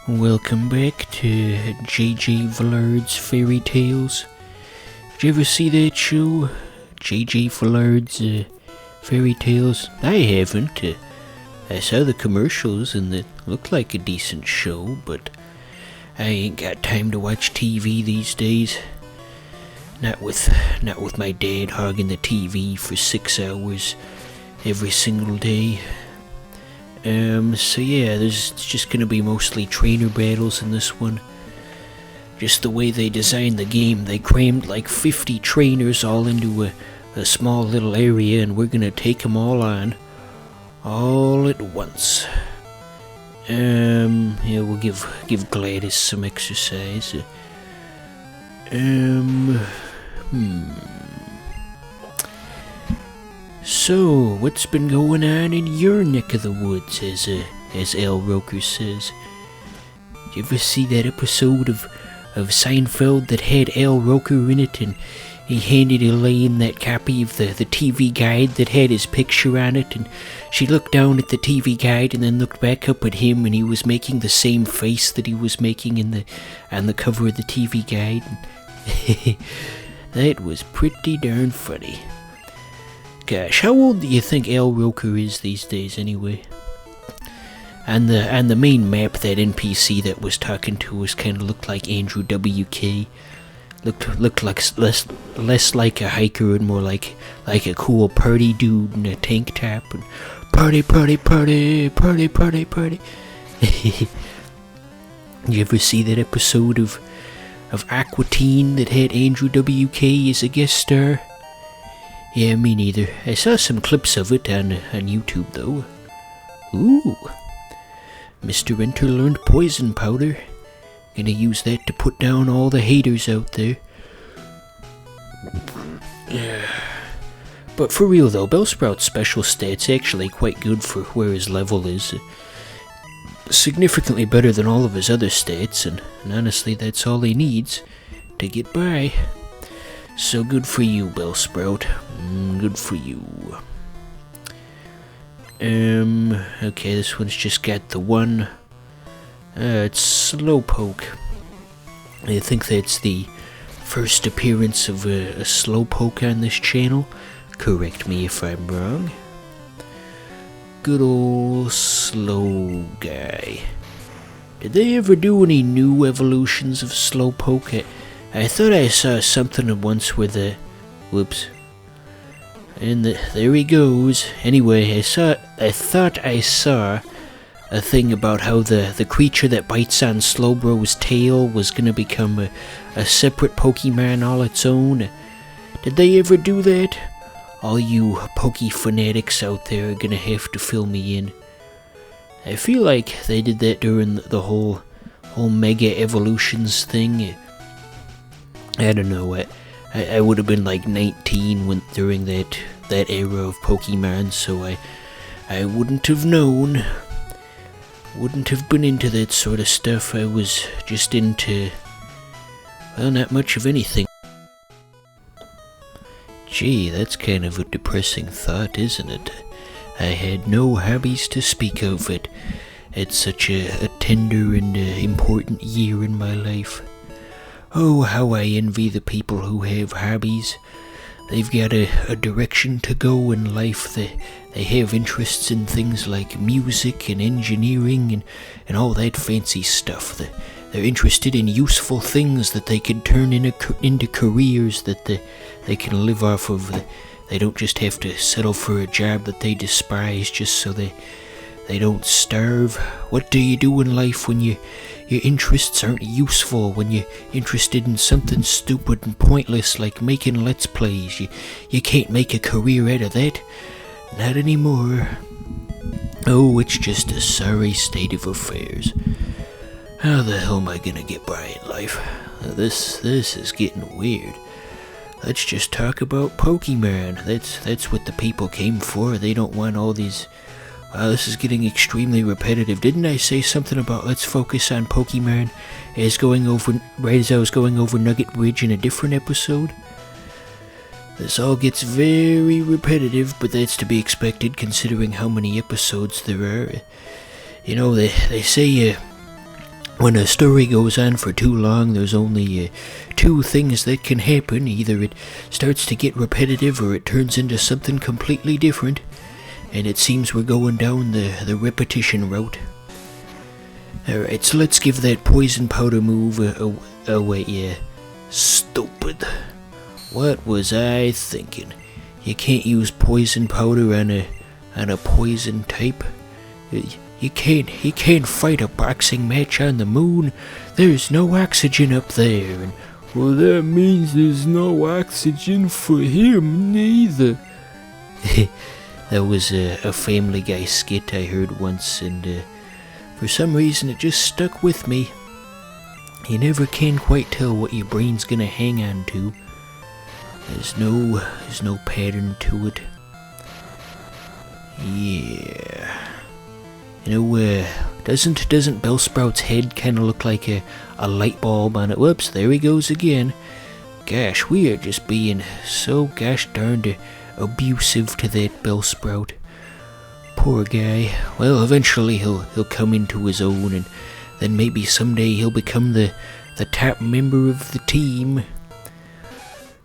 Welcome back to J.J. Villard's Fairy Tales. Did you ever see that show? J.J. Villard's Fairy Tales? I haven't. I saw the commercials and it looked like a decent show, but I ain't got time to watch TV these days. Not with my dad hogging the TV for 6 hours every single day. So yeah, there's just gonna be mostly trainer battles in this one. Just the way they designed the game, they crammed like 50 trainers all into a small little area, and we're gonna take them all on, all at once. Yeah, we'll give Gladys some exercise. So, what's been going on in your neck of the woods, as Al Roker says? Did you ever see that episode of Seinfeld that had Al Roker in it, and he handed Elaine that copy of the TV guide that had his picture on it, and she looked down at the TV guide and then looked back up at him, and he was making the same face that he was making on the cover of the TV guide. That was pretty darn funny. Gosh, how old do you think Al Roker is these days, anyway? And the main map, that NPC that was talking to us kind of looked like Andrew WK. Looked like less like a hiker and more like a cool party dude in a tank top and party. Did you ever see that episode of Aqua Teen that had Andrew WK as a guest star? Yeah, me neither. I saw some clips of it on YouTube, though. Ooh. Mr. Enter learned poison powder. Gonna use that to put down all the haters out there. But for real, though, Bellsprout's special stat's actually quite good for where his level is. Significantly better than all of his other stats, and honestly, that's all he needs to get by. So good for you, Bellsprout. Good for you. Okay, this one's just got the one. It's Slowpoke. I think that's the first appearance of a Slowpoke on this channel. Correct me if I'm wrong. Good old Slow guy. Did they ever do any new evolutions of Slowpoke? I thought I saw something once where the... Whoops. And there he goes. Anyway, I thought I saw a thing about how the creature that bites on Slowbro's tail was gonna become a separate Pokemon all its own. Did they ever do that? All you Poke fanatics out there are gonna have to fill me in. I feel like they did that during the whole Mega Evolutions thing. I don't know, I would have been like 19 during that era of Pokemon, so I wouldn't have known. Wouldn't have been into that sort of stuff. I was just into, well, not much of anything. Gee, that's kind of a depressing thought, isn't it? I had no hobbies to speak of it. It's such a tender and important year in my life. Oh, how I envy the people who have hobbies. They've got a direction to go in life. They have interests in things like music and engineering and all that fancy stuff. They're interested in useful things that they can turn into careers that they can live off of. They don't just have to settle for a job that they despise just so they don't starve. What do you do in life when your interests aren't useful, when you're interested in something stupid and pointless like making Let's Plays? You can't make a career out of that. Not anymore. Oh, it's just a sorry state of affairs. How the hell am I gonna get by in life? This is getting weird. Let's just talk about Pokemon. That's what the people came for. They don't want all these... Wow, this is getting extremely repetitive. Didn't I say something about let's focus on Pokemon right as I was going over Nugget Bridge in a different episode? This all gets very repetitive, but that's to be expected considering how many episodes there are. You know, they say when a story goes on for too long, there's only two things that can happen. Either it starts to get repetitive or it turns into something completely different. And it seems we're going down the repetition route. Alright, so let's give that poison powder move away. Yeah. Stupid. What was I thinking? You can't use poison powder on a poison type. You can't fight a boxing match on the moon. There's no oxygen up there. And, well, that means there's no oxygen for him neither. That was a Family Guy skit I heard once, and for some reason it just stuck with me. You never can quite tell what your brain's gonna hang on to. There's no pattern to it. Yeah. You know, doesn't Bellsprout's head kind of look like a light bulb on it? Whoops, there he goes again. Gosh, we are just being so gosh darned abusive to that Bellsprout. Poor guy. Well, eventually he'll come into his own, and then maybe someday he'll become the top member of the team.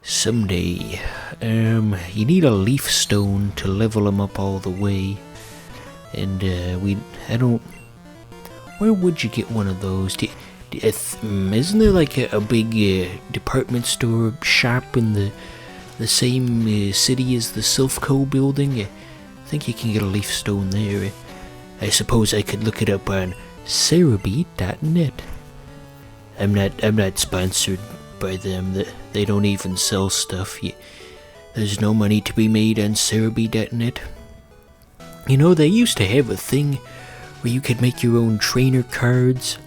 Someday. You need a leaf stone to level him up all the way. And, where would you get one of those? Isn't there like a big department store shop in the same city as the Silphco building? I think you can get a leaf stone there. I suppose I could look it up on Cerebeat.net. I'm not sponsored by them. They don't even sell stuff. There's no money to be made on Cerebeat.net. You know, they used to have a thing where you could make your own trainer cards.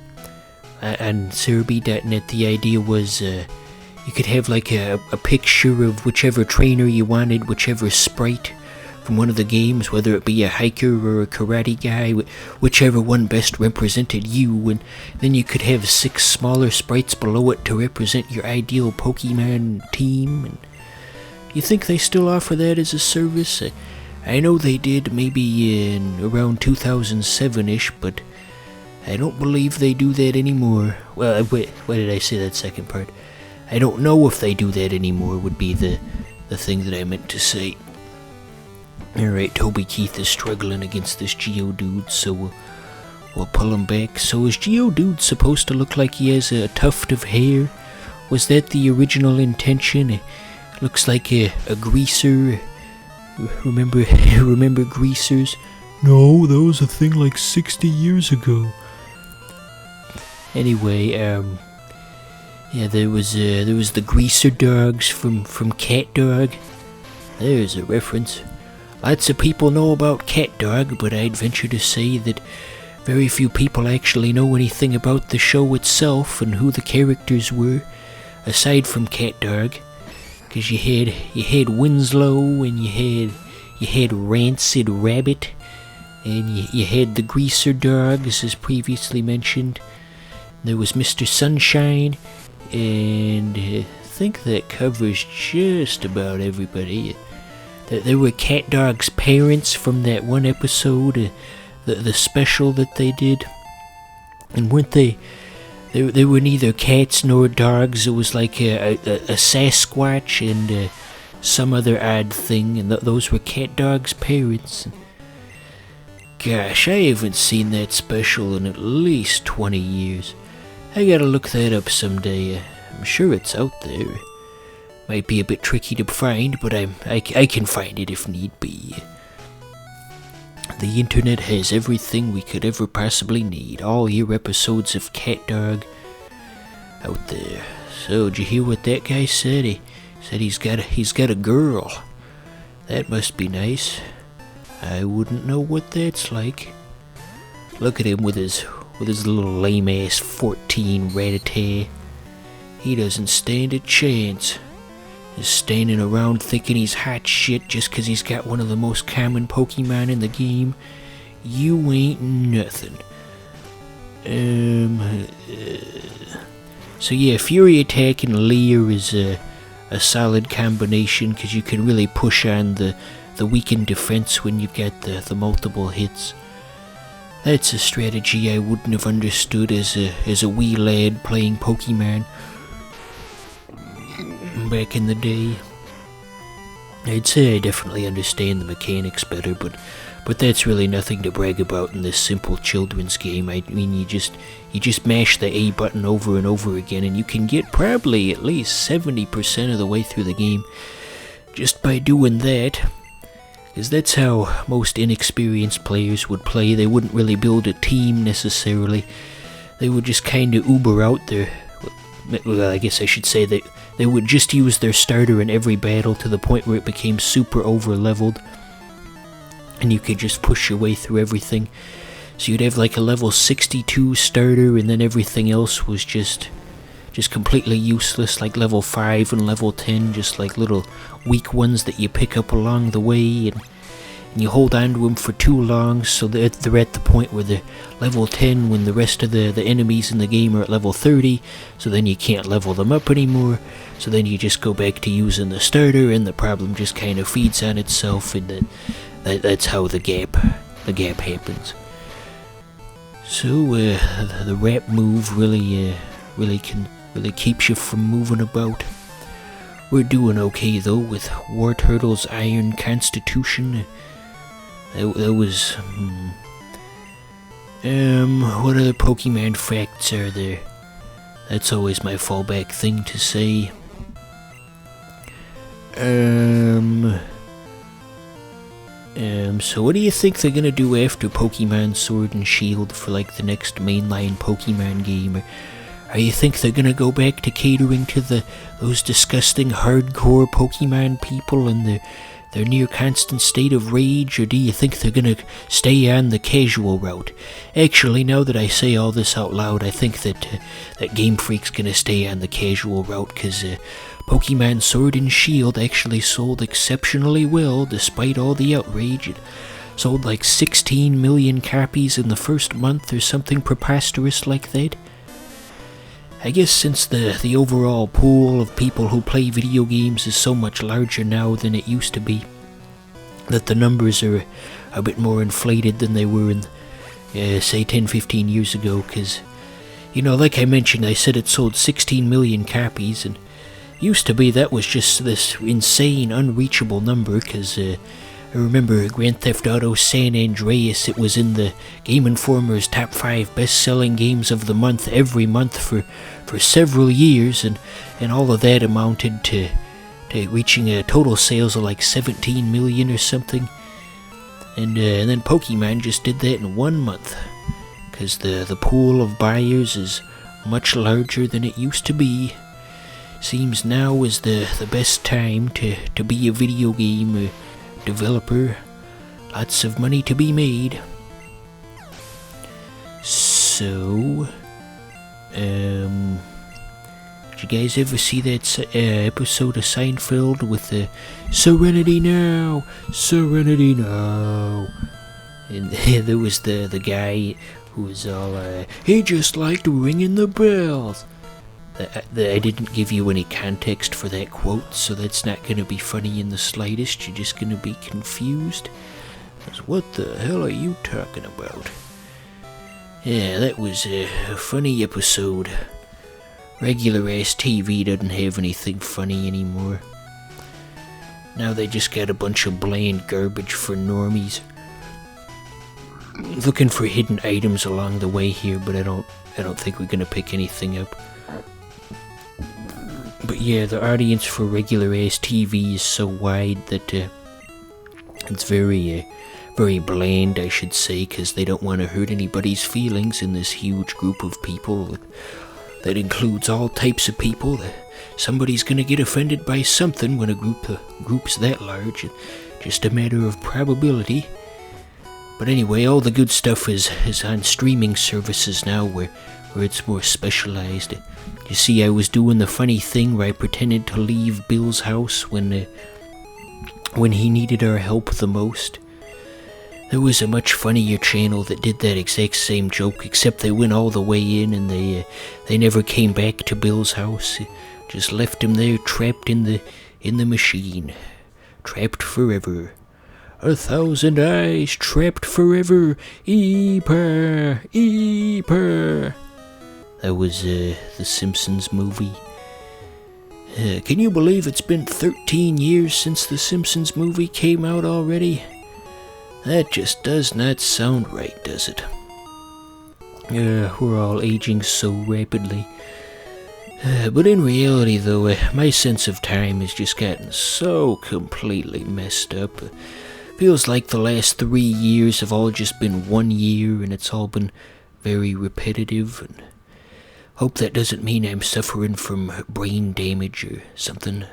On Cerebeat.net, the idea was you could have like a picture of whichever trainer you wanted, whichever sprite from one of the games, whether it be a hiker or a karate guy, whichever one best represented you, and then you could have 6 smaller sprites below it to represent your ideal Pokemon team. And you think they still offer that as a service? I know they did maybe in around 2007-ish, but I don't believe they do that anymore. Well, wait, why did I say that second part? I don't know if they do that anymore would be the thing that I meant to say. Alright, Toby Keith is struggling against this Geodude, so we'll pull him back. So is Geodude supposed to look like he has a tuft of hair? Was that the original intention? It looks like a greaser. Remember greasers? No, that was a thing like 60 years ago. Anyway, yeah, there was the greaser dogs from Cat Dog. There's a reference. Lots of people know about Cat Dog, but I'd venture to say that very few people actually know anything about the show itself and who the characters were, aside from Cat Dog. Because you had Winslow, and you had Rancid Rabbit, and you had the Greaser Dogs, as previously mentioned. There was Mr. Sunshine, and I think that covers just about everybody. There were Cat Dog's parents from that one episode, the special that they did. And weren't they were neither cats nor dogs. It was like a Sasquatch and some other odd thing, and those were Cat Dog's parents. Gosh, I haven't seen that special in at least 20 years. I gotta look that up someday. I'm sure it's out there. Might be a bit tricky to find, but I can find it if need be. The internet has everything we could ever possibly need. All your episodes of Cat Dog out there. So, did you hear what that guy said? He said he's got a girl. That must be nice. I wouldn't know what that's like. Look at him with his little lame-ass 14 Rattata. He doesn't stand a chance. Is standing around thinking he's hot shit just 'cause he's got one of the most common Pokemon in the game. You ain't nothing. So yeah, Fury Attack and Leer is a solid combination, 'cause you can really push on the weakened defense when you've got the multiple hits. That's a strategy I wouldn't have understood as a wee lad playing Pokemon back in the day. I'd say I definitely understand the mechanics better, but that's really nothing to brag about in this simple children's game. I mean, you just mash the A button over and over again, and you can get probably at least 70% of the way through the game just by doing that. Because that's how most inexperienced players would play. They wouldn't really build a team necessarily. They would just kind of Uber out there. Well, I guess I should say that they would just use their starter in every battle to the point where it became super over-leveled. And you could just push your way through everything. So you'd have like a level 62 starter, and then everything else was just completely useless, like level 5 and level 10, just like little weak ones that you pick up along the way, and you hold on to them for too long, so that they're at the point where they're level 10 when the rest of the enemies in the game are at level 30, so then you can't level them up anymore, so then you just go back to using the starter, and the problem just kind of feeds on itself, and that's how the gap happens. So the rap move really keeps you from moving about. We're doing okay though with Wartortle's Iron Constitution. That was what other Pokemon facts are there? That's always my fallback thing to say. So what do you think they're gonna do after Pokemon Sword and Shield for like the next mainline Pokemon game? Or you think they're gonna go back to catering to those disgusting hardcore Pokemon people and their near constant state of rage, or do you think they're gonna stay on the casual route? Actually, now that I say all this out loud, I think that Game Freak's gonna stay on the casual route, because Pokemon Sword and Shield actually sold exceptionally well despite all the outrage. It sold like 16 million copies in the first month or something preposterous like that. I guess since the overall pool of people who play video games is so much larger now than it used to be, that the numbers are a bit more inflated than they were in, say, 10-15 years ago, because, like I mentioned, I said it sold 16 million copies, and used to be that was just this insane, unreachable number, because I remember Grand Theft Auto San Andreas, it was in the Game Informer's top 5 best-selling games of the month every month for several years, and all of that amounted to reaching a total sales of like 17 million or something. And then Pokemon just did that in 1 month, because the pool of buyers is much larger than it used to be. Seems now is the best time to be a video game developer. Lots of money to be made. So, did you guys ever see that episode of Seinfeld with the Serenity Now, Serenity Now? And there was the guy who was all, he just liked ringing the bells. I didn't give you any context for that quote, so that's not going to be funny in the slightest. You're just going to be confused. What the hell are you talking about? Yeah, that was a funny episode. Regular-ass TV doesn't have anything funny anymore. Now they just got a bunch of bland garbage for normies. Looking for hidden items along the way here, but I don't think we're going to pick anything up. But yeah, the audience for regular-ass TV is so wide that it's very bland, I should say, because they don't want to hurt anybody's feelings in this huge group of people that includes all types of people. Somebody's going to get offended by something when a group's that large. It's just a matter of probability. But anyway, all the good stuff is on streaming services now where it's more specialized. You see, I was doing the funny thing where I pretended to leave Bill's house when he needed our help the most. There was a much funnier channel that did that exact same joke, except they went all the way in and they never came back to Bill's house. Just left him there trapped in the machine. Trapped forever. 1,000 eyes trapped forever. Eeper, Eeper. That was the Simpsons movie. Can you believe it's been 13 years since the Simpsons movie came out already? That just does not sound right, does it? We're all aging so rapidly. But in reality, though, my sense of time has just gotten so completely messed up. Feels like the last 3 years have all just been 1 year, and it's all been very repetitive. And hope that doesn't mean I'm suffering from brain damage or something.